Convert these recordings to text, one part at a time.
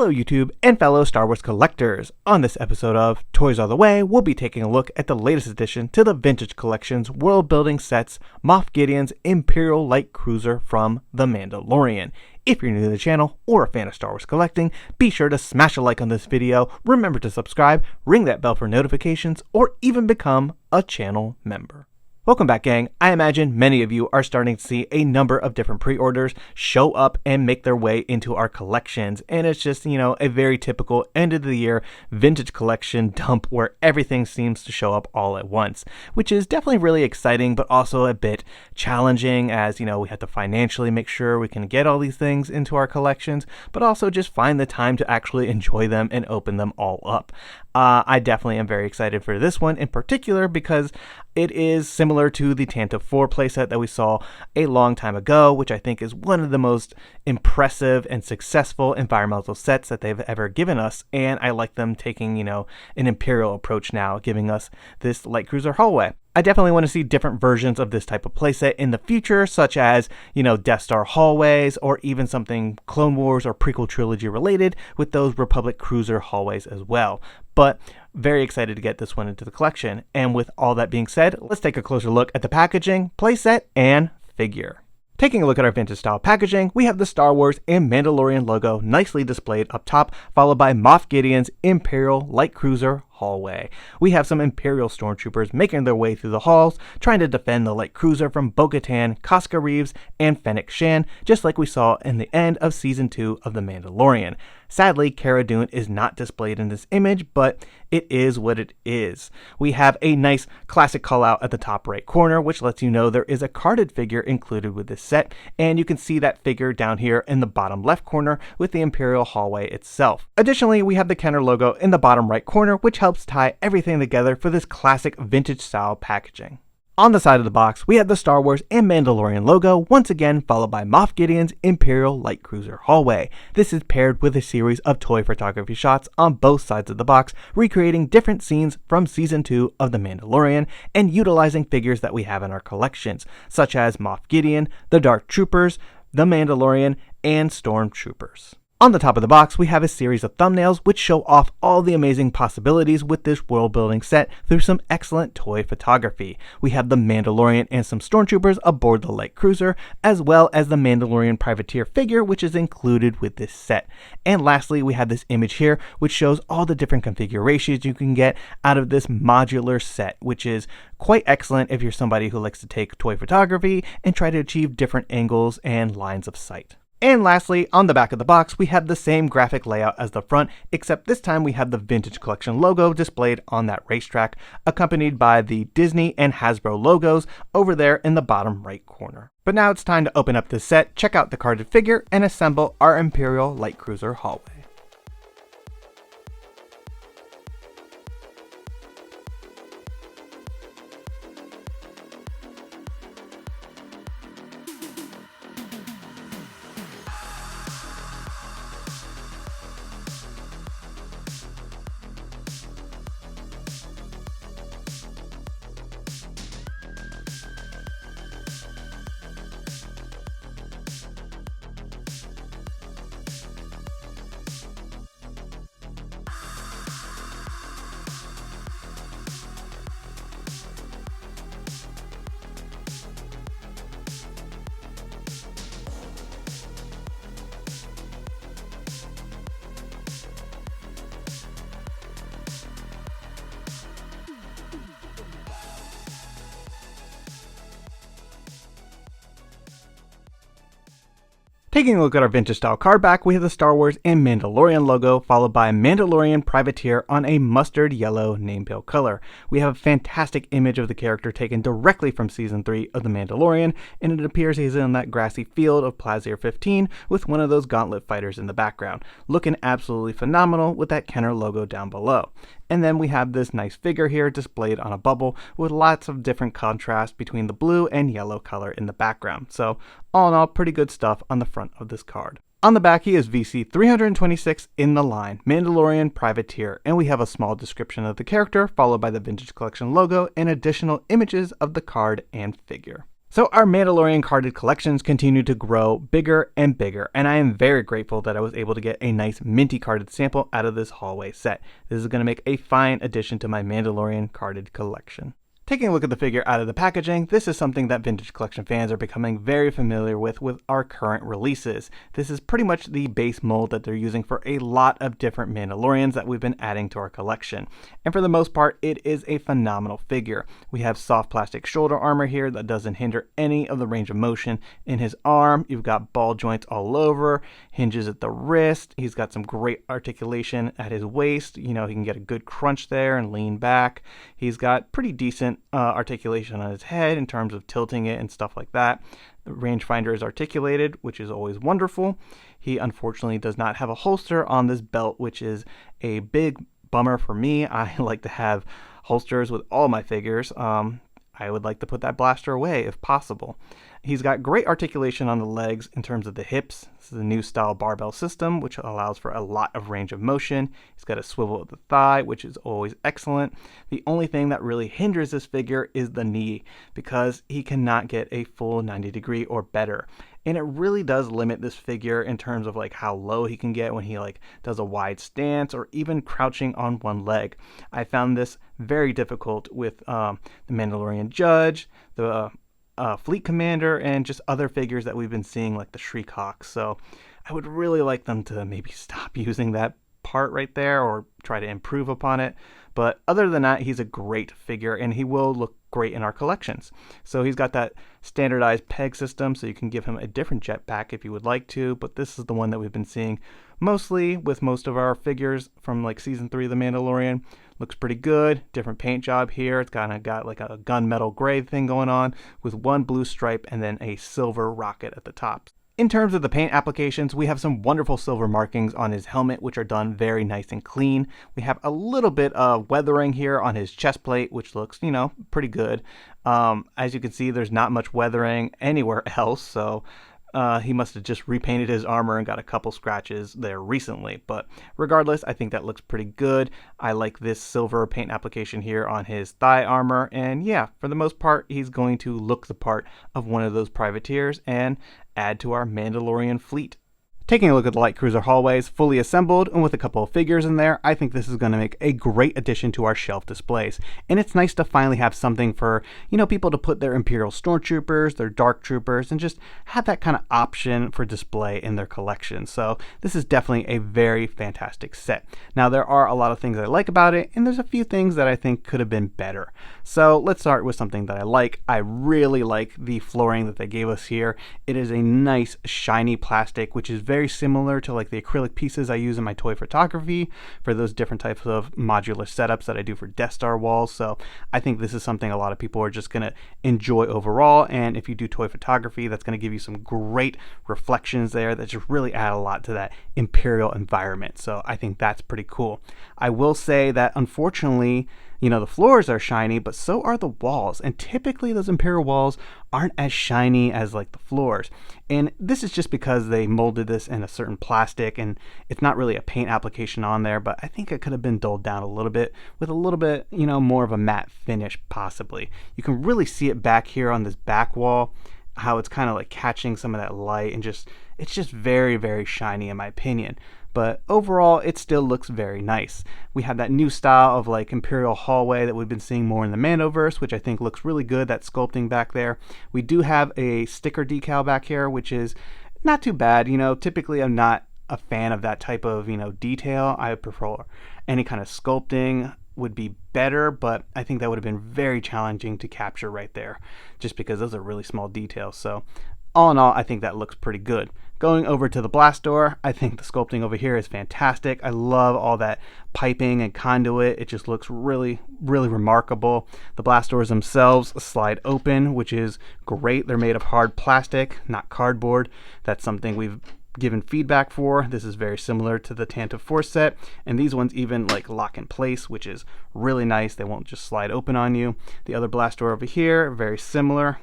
Hello YouTube and fellow Star Wars collectors. On this episode of Toys All the Way, we'll be taking a look at the latest addition to the Vintage Collection's world building sets, Moff Gideon's Imperial Light Cruiser from The Mandalorian. If you're new to the channel or a fan of Star Wars collecting, be sure to smash a like on this video, remember to subscribe, ring that bell for notifications, or even become a channel member. Welcome back, gang. I imagine many of you are starting to see a number of different pre-orders show up and make their way into our collections, and it's just, a very typical end of the year vintage collection dump where everything seems to show up all at once, which is definitely really exciting, but also a bit challenging as, we have to financially make sure we can get all these things into our collections, but also just find the time to actually enjoy them and open them all up. I definitely am very excited for this one in particular because it is similar to the Tantive 4 playset that we saw a long time ago, which I think is one of the most impressive and successful environmental sets that they've ever given us, and I like them taking, an Imperial approach now, giving us this light cruiser hallway. I definitely want to see different versions of this type of playset in the future, such as, Death Star hallways, or even something Clone Wars or prequel trilogy related with those Republic cruiser hallways as well. But very excited to get this one into the collection. And with all that being said, let's take a closer look at the packaging, playset, and figure. Taking a look at our vintage style packaging, we have the Star Wars and Mandalorian logo nicely displayed up top, followed by Moff Gideon's Imperial Light Cruiser hallway. We have some Imperial stormtroopers making their way through the halls, trying to defend the light cruiser from Bo-Katan, Casca Reeves, and Fennec Shan, just like we saw in the end of Season 2 of The Mandalorian. Sadly, Cara Dune is not displayed in this image, but it is what it is. We have a nice classic call out at the top right corner, which lets you know there is a carded figure included with this set, and you can see that figure down here in the bottom left corner with the Imperial hallway itself. Additionally, we have the Kenner logo in the bottom right corner, which helps tie everything together for this classic vintage style packaging. On the side of the box, we have the Star Wars and Mandalorian logo, once again followed by Moff Gideon's Imperial Light Cruiser hallway. This is paired with a series of toy photography shots on both sides of the box, recreating different scenes from Season 2 of The Mandalorian, and utilizing figures that we have in our collections, such as Moff Gideon, the Dark Troopers, The Mandalorian, and Stormtroopers. On the top of the box, we have a series of thumbnails which show off all the amazing possibilities with this world building set through some excellent toy photography. We have the Mandalorian and some stormtroopers aboard the light cruiser, as well as the Mandalorian Privateer figure which is included with this set. And lastly, we have this image here which shows all the different configurations you can get out of this modular set, which is quite excellent if you're somebody who likes to take toy photography and try to achieve different angles and lines of sight. And lastly, on the back of the box, we have the same graphic layout as the front, except this time we have the Vintage Collection logo displayed on that racetrack, accompanied by the Disney and Hasbro logos over there in the bottom right corner. But now it's time to open up this set, check out the carded figure, and assemble our Imperial Light Cruiser hallway. Taking a look at our vintage style card back, we have the Star Wars and Mandalorian logo, followed by Mandalorian Privateer on a mustard yellow name pale color. We have a fantastic image of the character taken directly from Season 3 of The Mandalorian, and it appears he's in that grassy field of Plazier 15 with one of those gauntlet fighters in the background, looking absolutely phenomenal with that Kenner logo down below. And then we have this nice figure here displayed on a bubble with lots of different contrast between the blue and yellow color in the background. So all in all, pretty good stuff on the front of this card. On the back, he is VC326 in the line, Mandalorian Privateer, and we have a small description of the character, followed by the Vintage Collection logo and additional images of the card and figure. So our Mandalorian carded collections continue to grow bigger and bigger, and I am very grateful that I was able to get a nice minty carded sample out of this hallway set. This is going to make a fine addition to my Mandalorian carded collection. Taking a look at the figure out of the packaging, this is something that vintage collection fans are becoming very familiar with our current releases. This is pretty much the base mold that they're using for a lot of different Mandalorians that we've been adding to our collection. And for the most part, it is a phenomenal figure. We have soft plastic shoulder armor here that doesn't hinder any of the range of motion in his arm. You've got ball joints all over, hinges at the wrist. He's got some great articulation at his waist. You know, he can get a good crunch there and lean back. He's got pretty decent articulation on his head in terms of tilting it and stuff like that. The rangefinder is articulated, which is always wonderful. He unfortunately does not have a holster on this belt, which is a big bummer for me. I like to have holsters with all my figures. I would like to put that blaster away if possible. He's got great articulation on the legs in terms of the hips. This is a new style barbell system, which allows for a lot of range of motion. He's got a swivel at the thigh, which is always excellent. The only thing that really hinders this figure is the knee, because he cannot get a full 90 degree or better. And it really does limit this figure in terms of like how low he can get when he like does a wide stance or even crouching on one leg. I found this very difficult with the Mandalorian Judge, the Fleet Commander, and just other figures that we've been seeing like the Shriek Hawk. So I would really like them to maybe stop using that part right there or try to improve upon it. But other than that, he's a great figure and he will look great in our collections. So he's got that standardized peg system, so you can give him a different jetpack if you would like to, but this is the one that we've been seeing mostly with most of our figures from like season 3 of The Mandalorian. Looks pretty good. Different paint job here. It's kind of got like a gunmetal gray thing going on with one blue stripe and then a silver rocket at the top. In terms of the paint applications, we have some wonderful silver markings on his helmet, which are done very nice and clean. We have a little bit of weathering here on his chest plate, which looks, you know, pretty good. As you can see, there's not much weathering anywhere else, so he must have just repainted his armor and got a couple scratches there recently. But regardless, I think that looks pretty good. I like this silver paint application here on his thigh armor. And yeah, for the most part, he's going to look the part of one of those privateers and add to our Mandalorian fleet. Taking a look at the light cruiser hallways, fully assembled and with a couple of figures in there, I think this is going to make a great addition to our shelf displays. And it's nice to finally have something for, you know, people to put their Imperial Stormtroopers, their Dark Troopers, and just have that kind of option for display in their collection. So this is definitely a very fantastic set. Now there are a lot of things I like about it, and there's a few things that I think could have been better. So let's start with something that I like. I really like the flooring that they gave us here. It is a nice shiny plastic, which is very similar to like the acrylic pieces I use in my toy photography for those different types of modular setups that I do for Death Star walls. So I think this is something a lot of people are just going to enjoy overall. And if you do toy photography, that's going to give you some great reflections there that just really add a lot to that Imperial environment. So I think that's pretty cool. I will say that unfortunately, you know, the floors are shiny, but so are the walls. And typically those Imperial walls aren't as shiny as like the floors. And this is just because they molded this in a certain plastic and it's not really a paint application on there, but I think it could have been dulled down a little bit with a little bit, you know, more of a matte finish possibly. You can really see it back here on this back wall, how it's kind of like catching some of that light and it's just very, very shiny in my opinion. But overall, it still looks very nice. We have that new style of like Imperial hallway that we've been seeing more in the Mandoverse, which I think looks really good, that sculpting back there. We do have a sticker decal back here, which is not too bad. You know, typically I'm not a fan of that type of, you know, detail. I prefer any kind of sculpting would be better, but I think that would have been very challenging to capture right there, just because those are really small details. So all in all, I think that looks pretty good. Going over to the blast door, I think the sculpting over here is fantastic. I love all that piping and conduit. It just looks really, really remarkable. The blast doors themselves slide open, which is great. They're made of hard plastic, not cardboard. That's something we've given feedback for. This is very similar to the Tantive Force set, and these ones even like lock in place, which is really nice. They won't just slide open on you. The other blast door over here, very similar.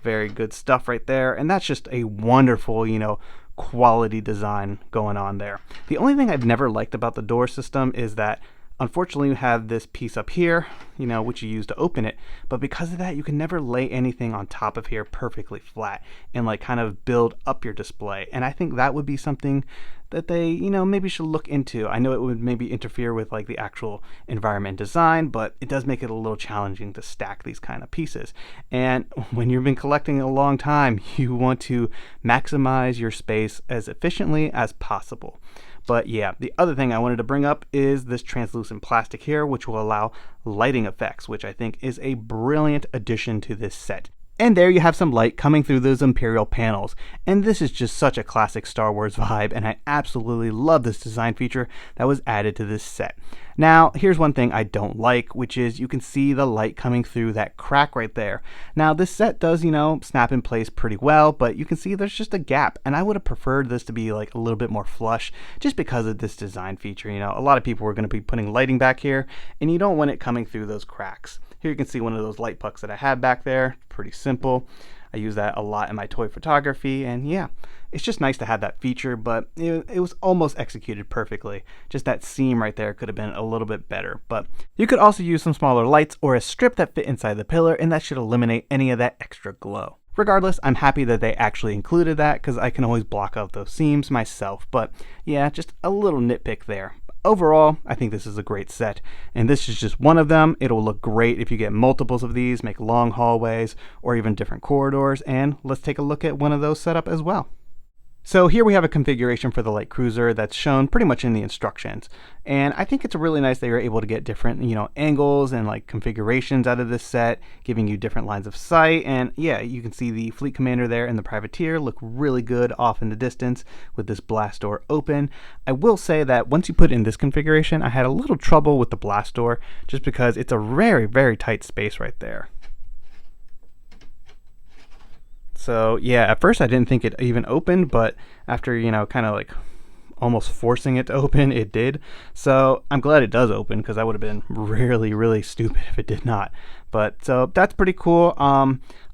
Very good stuff right there, and that's just a wonderful, you know, quality design going on there. The only thing I've never liked about the door system is that Unfortunately, you have this piece up here, which you use to open it, but because of that, you can never lay anything on top of here perfectly flat and like kind of build up your display. And I think that would be something that they, maybe should look into. I know it would maybe interfere with like the actual environment design, but it does make it a little challenging to stack these kind of pieces. And when you've been collecting a long time, you want to maximize your space as efficiently as possible. But yeah, the other thing I wanted to bring up is this translucent plastic here, which will allow lighting effects, which I think is a brilliant addition to this set. And there you have some light coming through those Imperial panels. And this is just such a classic Star Wars vibe, and I absolutely love this design feature that was added to this set. Now, here's one thing I don't like, which is you can see the light coming through that crack right there. Now, this set does, snap in place pretty well, but you can see there's just a gap, and I would have preferred this to be like a little bit more flush just because of this design feature. A lot of people were going to be putting lighting back here, and you don't want it coming through those cracks. Here you can see one of those light pucks that I have back there. Pretty simple. I use that a lot in my toy photography, and yeah, it's just nice to have that feature, but it was almost executed perfectly. Just that seam right there could have been a little bit better, but you could also use some smaller lights or a strip that fit inside the pillar, and that should eliminate any of that extra glow. Regardless, I'm happy that they actually included that because I can always block out those seams myself, but yeah, just a little nitpick there. Overall, I think this is a great set, and this is just one of them. It'll look great if you get multiples of these, make long hallways, or even different corridors, and let's take a look at one of those set up as well. So here we have a configuration for the light cruiser that's shown pretty much in the instructions. And I think it's really nice that you're able to get different, angles and like configurations out of this set, giving you different lines of sight. And yeah, you can see the fleet commander there and the privateer look really good off in the distance with this blast door open. I will say that once you put in this configuration, I had a little trouble with the blast door just because it's a very, very tight space right there. So yeah, at first I didn't think it even opened, but after, kind of like almost forcing it to open, it did. So I'm glad it does open because that would have been really, really stupid if it did not. But so that's pretty cool.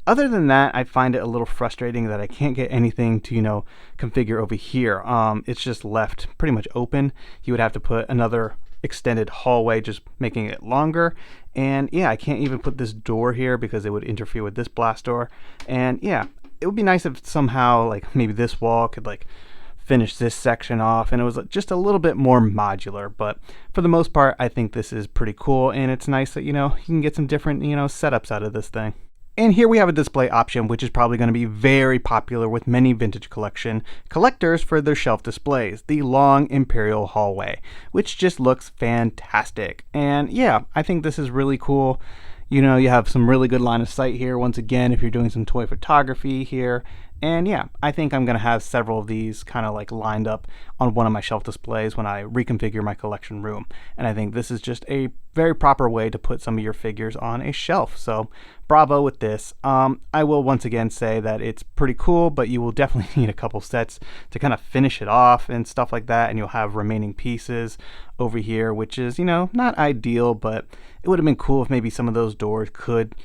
Other than that, I find it a little frustrating that I can't get anything to, configure over here. It's just left pretty much open. You would have to put another extended hallway, just making it longer. And yeah, I can't even put this door here because it would interfere with this blast door. And yeah, it would be nice if somehow like maybe this wall could like finish this section off and it was just a little bit more modular. But for the most part, I think this is pretty cool, and it's nice that you can get some different setups out of this thing. And here we have a display option, which is probably going to be very popular with many vintage collection collectors for their shelf displays, the long Imperial hallway, which just looks fantastic. And yeah, I think this is really cool. You have some really good line of sight here, once again, if you're doing some toy photography here. And yeah, I think I'm going to have several of these kind of like lined up on one of my shelf displays when I reconfigure my collection room. And I think this is just a very proper way to put some of your figures on a shelf. So bravo with this. I will once again say that it's pretty cool, but you will definitely need a couple sets to kind of finish it off and stuff like that. And you'll have remaining pieces over here, which is, not ideal, but it would have been cool if maybe some of those doors could,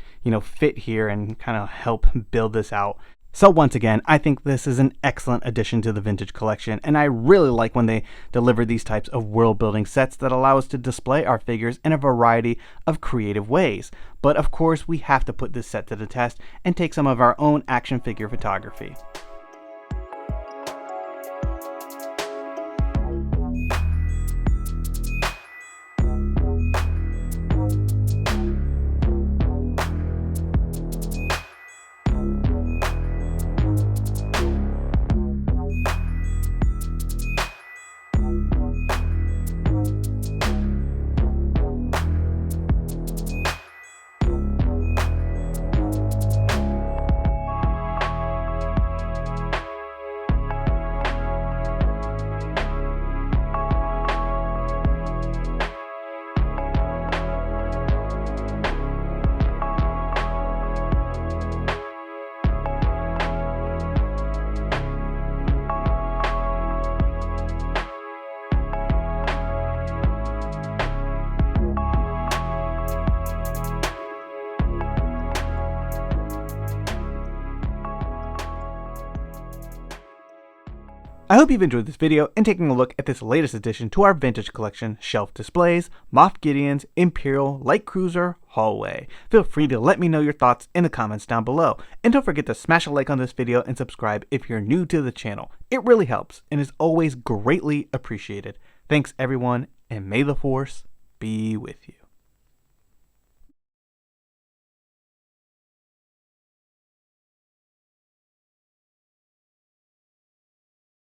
fit here and kind of help build this out. So once again, I think this is an excellent addition to the vintage collection, and I really like when they deliver these types of world building sets that allow us to display our figures in a variety of creative ways. But of course, we have to put this set to the test and take some of our own action figure photography. I hope you've enjoyed this video and taking a look at this latest addition to our vintage collection shelf displays, Moff Gideon's Imperial Light Cruiser Hallway. Feel free to let me know your thoughts in the comments down below. And don't forget to smash a like on this video and subscribe if you're new to the channel. It really helps and is always greatly appreciated. Thanks everyone, and may the Force be with you.